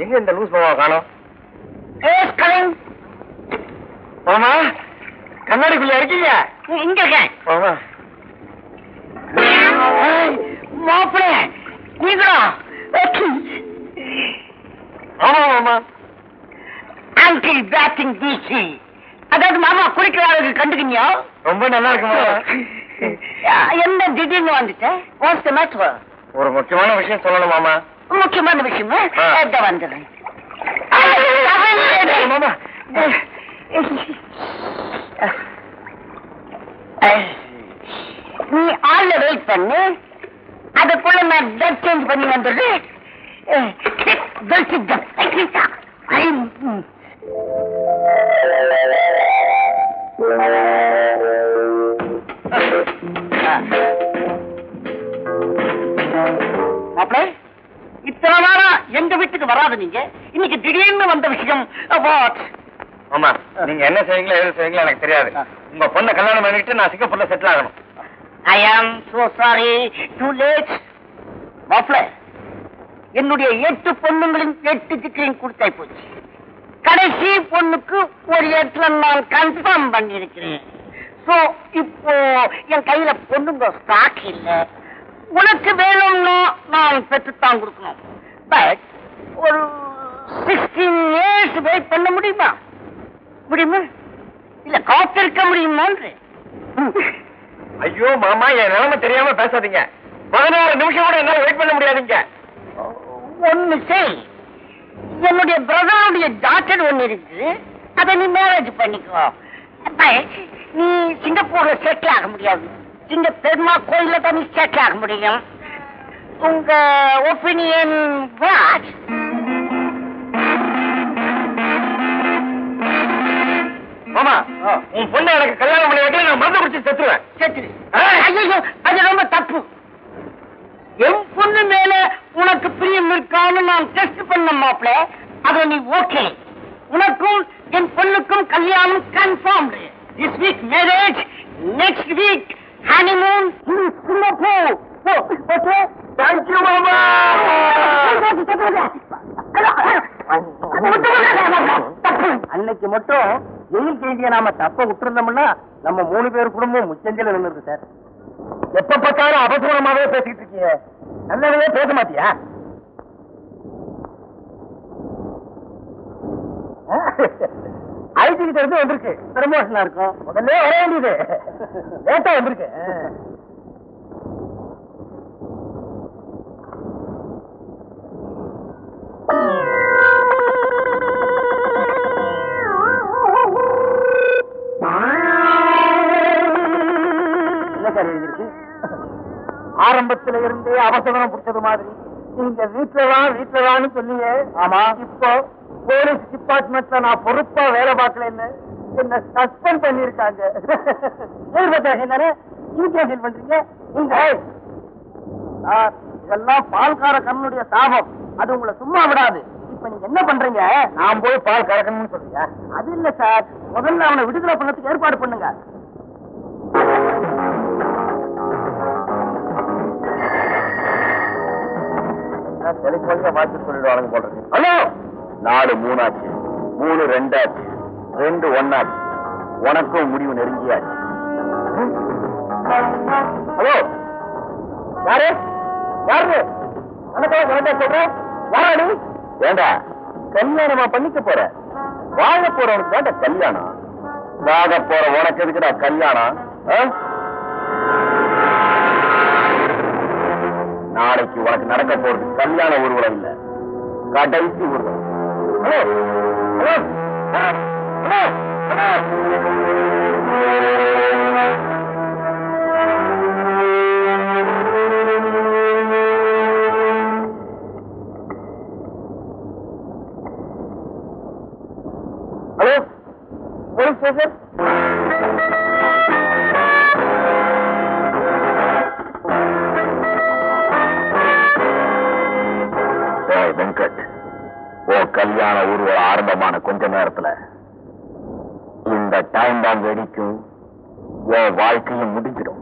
எங்க இந்த லூஸ் மாமா காணோம்? மாமா கண்ணாடிக்குள்ள இருக்கீங்க? இங்க இருக்கேன் மாமா. மாப்பிள நீங்களா? ஆமா மாமா. ஆன்டி பேட்டிங் டிசி, அதாவது மாமா குளிக்கிறாருக்கு கண்டுக்கினியோ? ரொம்ப நல்லா இருக்கு மாமா. என்ன திடீர்னு வந்துட்டேன்? What's the matter? ஒரு முக்கியமான விஷயம் சொல்லணும் மாமா. முக்கியமான விஷயமா? வந்துடுறேன் மாமா. நீ ஆள்ல வெயிட் பண்ணு, அதுக்குள்ள நான் ட்ரெஸ் சேஞ்ச் பண்ணி வந்துடுறேன். மாப்பிள, இத்தனை நாளா எங்க வீட்டுக்கு வராது நீங்க, இன்னைக்கு திடீர்னு வந்த விஷயம். மாமா நீங்க என்ன செய்வீங்களோ எது செய்வீங்களோ எனக்கு தெரியாது. உங்க பொண்ணை கல்யாணம் பண்ணிட்டு நான் சிங்கப்பூர்ல செட்டில் ஆகணும். I am so sorry, too late. மாப்பிள, என்னுடைய 8 பொண்ணுங்களின் 8 திக்கையும் கொடுத்தாய் போச்சு. கடைசி பொண்ணுக்கு ஒரு இடத்துல நான் கன்ஃபார்ம் பண்ணிருக்கிறேன். சோ இப்போ என் கையில பொண்ணுங்க ஸ்டாக் இல்ல. உனக்கு வேணும்னா நான் பெற்றுத்தான் கொடுக்கணும். பட் ஒரு 16 years வெயிட் பண்ண முடியுமா? இல்ல காத்திருக்க முடியுமா? ஐயோ மாமா, என் நிலைமை தெரியாம பேசாதீங்க. 16 நிமிஷம் கூட என்னால வெயிட் பண்ண முடியாதுங்க. ஒண்ணு செய், என்னுடைய பிரதருடைய டாக்டர் ஒண்ணு இருக்கு, அதை நீ மேரேஜ் பண்ணிக்கோ. நீ சிங்கப்பூர்ல செட்டில் ஆக முடியாது, சிங்க பெருமா கோயில தான் நீ செட்டில் ஆக முடியும். உங்க ஒப்பீனியன் வாட்? மாமா, உன் பொண்ணை எனக்கு கல்யாணம் பண்ணி வைக்க நான் மருந்து குடிச்சு செத்துருவேன். செத்துரு. ஐயோ, அது ரொம்ப தப்பு. என் பொண்ணு மேல உனக்கு பிரியம் இருக்கான்னு நான் டெஸ்ட் பண்ண மாப்பிள, அது நீ ஓகே. உனக்கும் என் பொண்ணுக்கும் கல்யாணம் confirm. This week marriage, next week honeymoon Singapore. Okay, thank you மாமா. அன்னைக்கு மட்டும் வெயில் கேண்டிய நாம தப்ப விட்டுருந்தோம்னா நம்ம 3 பேர் குடும்பம் முச்சந்தில நின்றுருக்கு சார். எப்ப பார்த்தாலும் அபசூரமாவே பேசிட்டு இருக்கீங்க, நல்லவே பேச மாட்டியா? ஐடி கிட்ட இருந்து வந்திருக்கு, ப்ரமோஷனா இருக்கும். முதல்ல வர வேண்டியது லேட்டா வந்திருக்கு. ஆரம்பத்துல இருந்தே அவசரம் பிடிச்சது மாதிரி நீங்க வீட்டுலதான் சொன்னீங்க. ஆமா, இப்போ போலீஸ் டிபார்ட்மெண்ட்ல நான் பொறுப்பா வேலை பார்க்கலன்னு என்ன சஸ்பெண்ட் பண்ணிருக்காங்க. பண்றீங்க இதெல்லாம் பால்கார கண்ணனுடைய சாபம், அது உங்களை சும்மா விடாது. இப்ப நீங்க என்ன பண்றீங்க? நான் போய் பால் கறக்கணும்னு சொல்றீங்க? அது இல்ல சார், முதல்ல அவனை விடுதலை பண்ணதுக்கு ஏற்பாடு பண்ணுங்க. பார்த்து சொல்லிடுவாங்க போடுறது. ஹலோ, 4 3 ஆச்சு, 3 2 ஆச்சு, 2 1 ஆச்சு, உனக்கும் முடிவு நெருங்கியாச்சு. ஹலோ, யாரு யாரு சொல்ற? யாராடி? வேண்டா, கல்யாணமா பண்ணிக்க போற? வாழ போறவனுக்கு வேண்ட கல்யாணம், வாழ போற உனக்கு எதுக்குடா கல்யாணம்? நாளைக்கு உனக்கு நடக்க போறது கல்யாண ஊர்வலம் இல்ல, கடைசி ஊர்வலம். Hello, police station. வெங்கட், கல்யாண ஊர்வலம் ஆரம்பமான கொஞ்ச நேரத்துல இந்த டைம் பாம் வெடிக்கும், உன் வாழ்க்கையும் முடிஞ்சிடும்.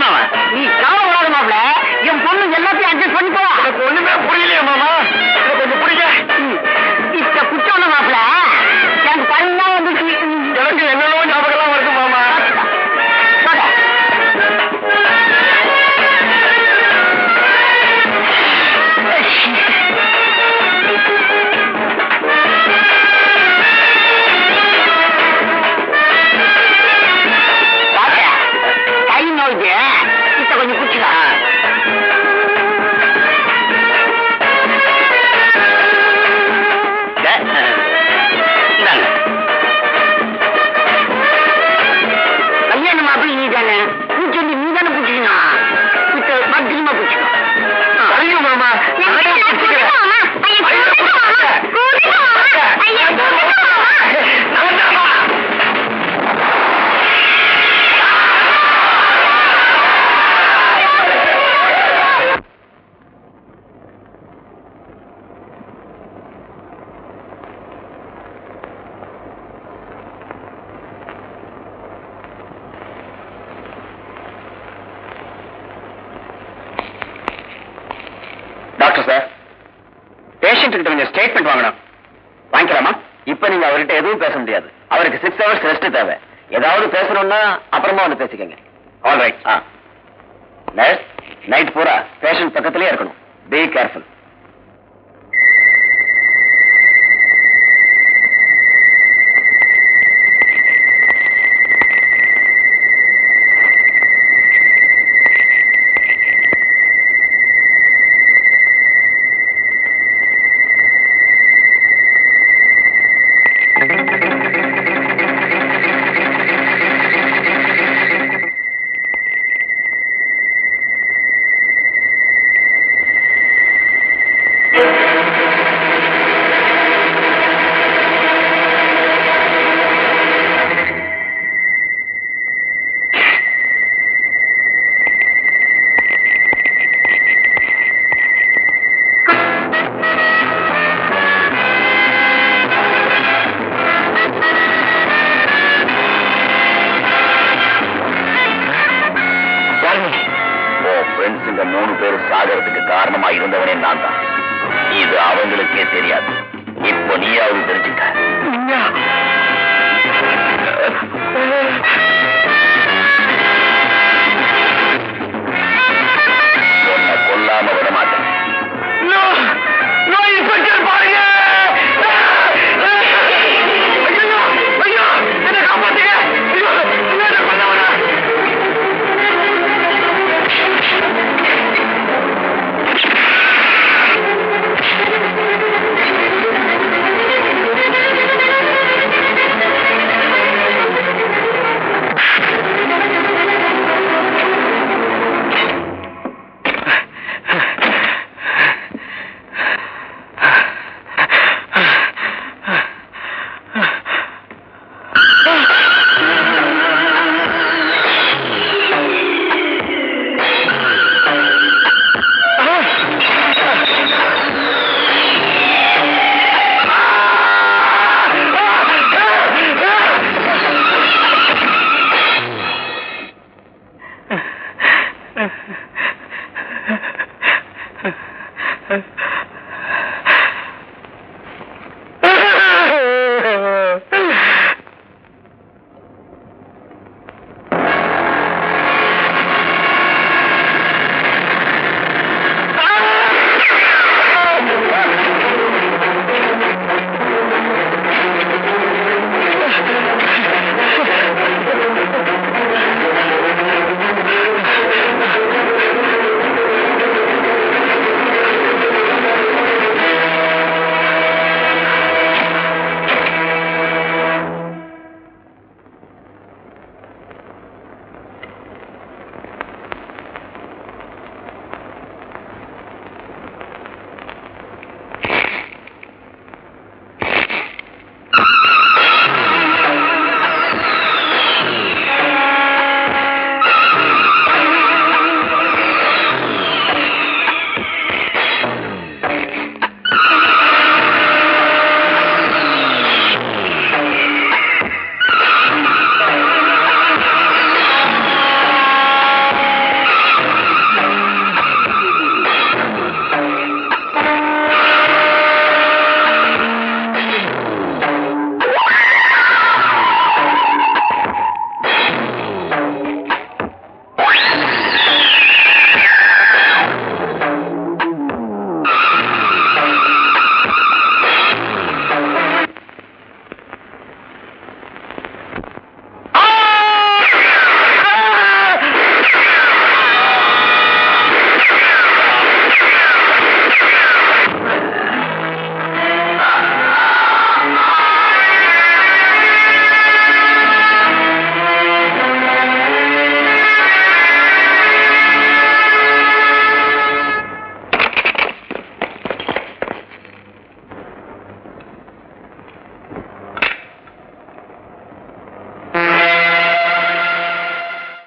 மாமா நீ கவலைப்படாத மாப்ள என் பொண்ணு எல்லாத்தையும் அட்ஜஸ்ட் பண்ணிப்போ எனக்கு ஒண்ணுமே புரியலையே மாமா கொஞ்சம் புரியுங்க இத்த குச்சோட மாப்ள எனக்கு பரிந்தா வந்துச்சு எனக்கு என்னென்னோ ஞாபகம் வருது மாமா கை நோய்க்கு இத்த கொஞ்சம் குச்சிக்கலாம் கல்யாண மாப்பிள்ளை நீ தானே பூச்செண்டி நீ தானே பூச்சிக்கணும் பத்திரமா பூச்சிக்கணும் ஐயோ மாமா டாக்டர் சார் பேஷண்ட் கிட்ட கொஞ்சம் ஸ்டேட்மெண்ட் வாங்கணும் வாங்கிக்கலாமா இப்ப நீங்க அவர்கிட்ட எதுவும் பேச முடியாது அவருக்கு 6 hours ரெஸ்ட் தேவை ஏதாவது பேசணும்னா அப்புறமா வந்து பேசிக்கங்க ஆல் ரைட் நர்ஸ் நைட் பூரா பேஷண்ட் பக்கத்திலே இருக்கணும் பி கேர்ஃபுல் இந்த 3 பேர் சாகறதுக்கு காரணமா இருந்தவனே நான் தான் இது அவங்களுக்கே தெரியாது இப்போ நீயாவது தெரிஞ்சுக்க